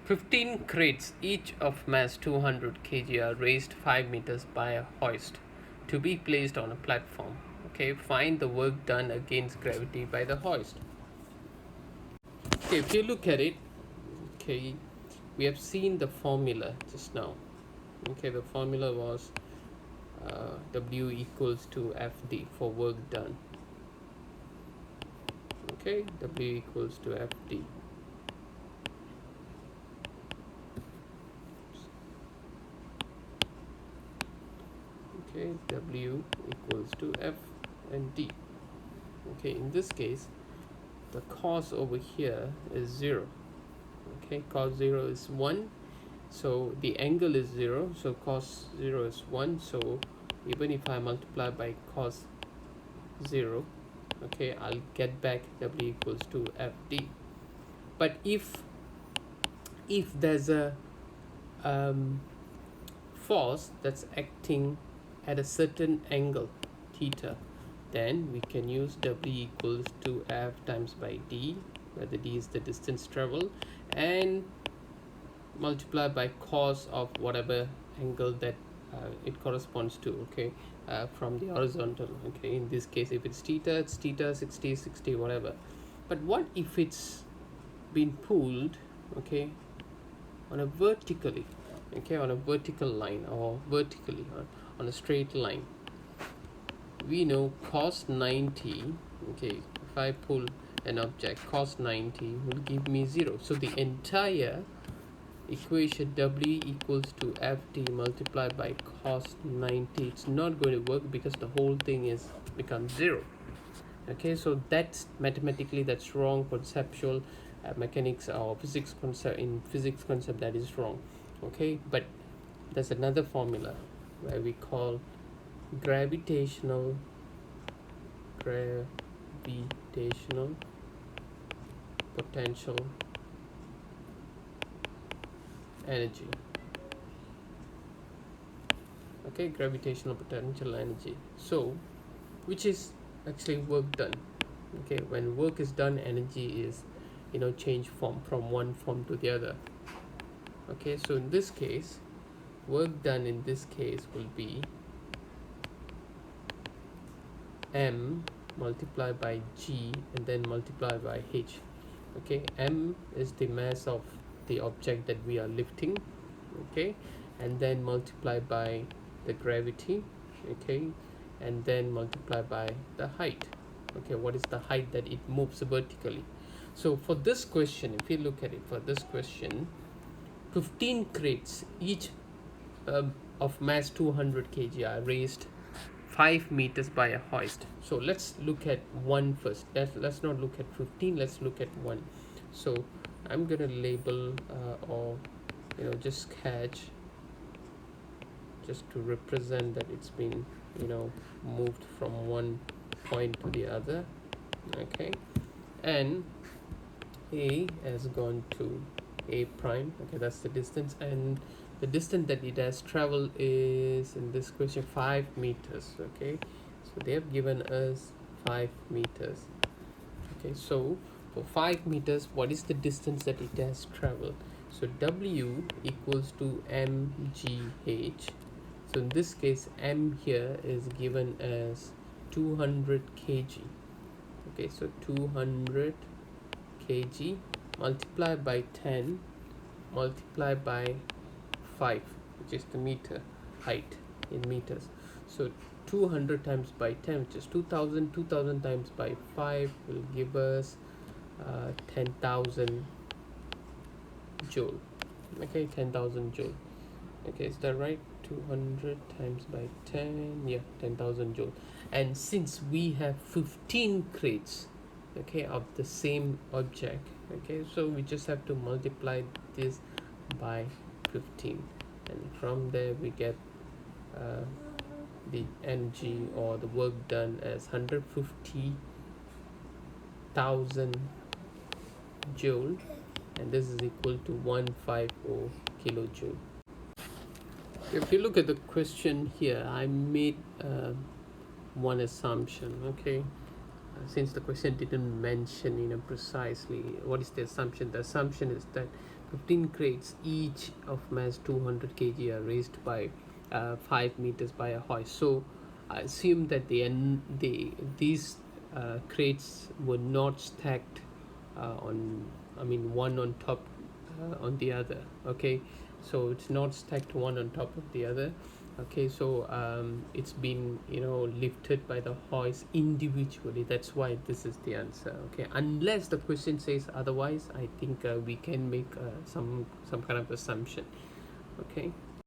15 crates, each of mass 200 kg, are raised 5 meters by a hoist to be placed on a platform. Okay, find the work done against gravity by the hoist. Okay, if you look at it, okay, we have seen the formula just now. Okay, the formula was W equals to FD for work done. Okay, W equals to FD. Okay, W equals to F and D. Okay, in this case, the cos over here is 0. Okay, cos 0 is 1, so the angle is 0, so cos 0 is 1. So even if I multiply by cos 0, okay, I'll get back W equals to FD. But if there's a force that's acting at a certain angle theta, then we can use W equals to F times by D, where the D is the distance traveled, and multiply by cos of whatever angle that it corresponds to, okay, from the horizontal. Okay, in this case, if it's theta, 60, whatever. But what if it's been pulled, okay, on a vertically, okay, on a vertical line, or vertically on a straight line? We know cos 90, okay, if I pull an object, cos 90 will give me 0. So the entire equation W equals to FD multiplied by cos 90, it's not going to work because the whole thing is becomes 0. Okay, so that's mathematically that's wrong. Conceptual mechanics or physics concept, in physics concept, that is wrong. Okay, but there's another formula where we call gravitational potential energy. Okay, gravitational potential energy, so which is actually work done. Okay, when work is done, energy is, change form from one form to the other. Okay, so in this case, work done in this case will be M multiplied by G and then multiplied by H. Okay, M is the mass of the object that we are lifting, okay, and then multiply by the gravity, okay, and then multiply by the height. Okay, what is the height that it moves vertically? So for this question, if you look at it, for this question, 15 crates, each of mass 200 kg, are raised 5 meters by a hoist. So let's look at one first. Let's not look at 15, let's look at one. So I'm gonna label or just sketch, just to represent that it's been moved from one point to the other. Okay, and A has gone to A prime. Okay, that's the distance, and the distance that it has traveled is, in this question, 5 meters. Okay, so they have given us 5 meters. Okay, so for 5 meters, what is the distance that it has traveled? So W equals to mgh. So in this case, M here is given as 200 kg. Okay, so 200 kg multiplied by 10 multiplied by 5, which is the meter height in meters. So 200 times by 10, which is 2000. 2000 times by 5 will give us 10,000 joule. Okay, 10,000 joule. Okay, is that right? 200 times by 10, yeah, 10,000 joule. And since we have 15 crates, okay, of the same object, okay, so we just have to multiply this by 15, and from there we get the energy, or the work done, as 150,000 joule, and this is equal to 150 kilojoule. If you look at the question here, I made one assumption. Okay, since the question didn't mention precisely what is the assumption. The assumption is that 15 crates, each of mass 200 kg, are raised by 5 meters by a hoist. So I assume that these crates were not stacked on, I mean, one on top on the other. Okay, so it's not stacked one on top of the other. Okay, so it's been, lifted by the hoist individually. That's why this is the answer. Okay, unless the question says otherwise, I think we can make some kind of assumption. Okay.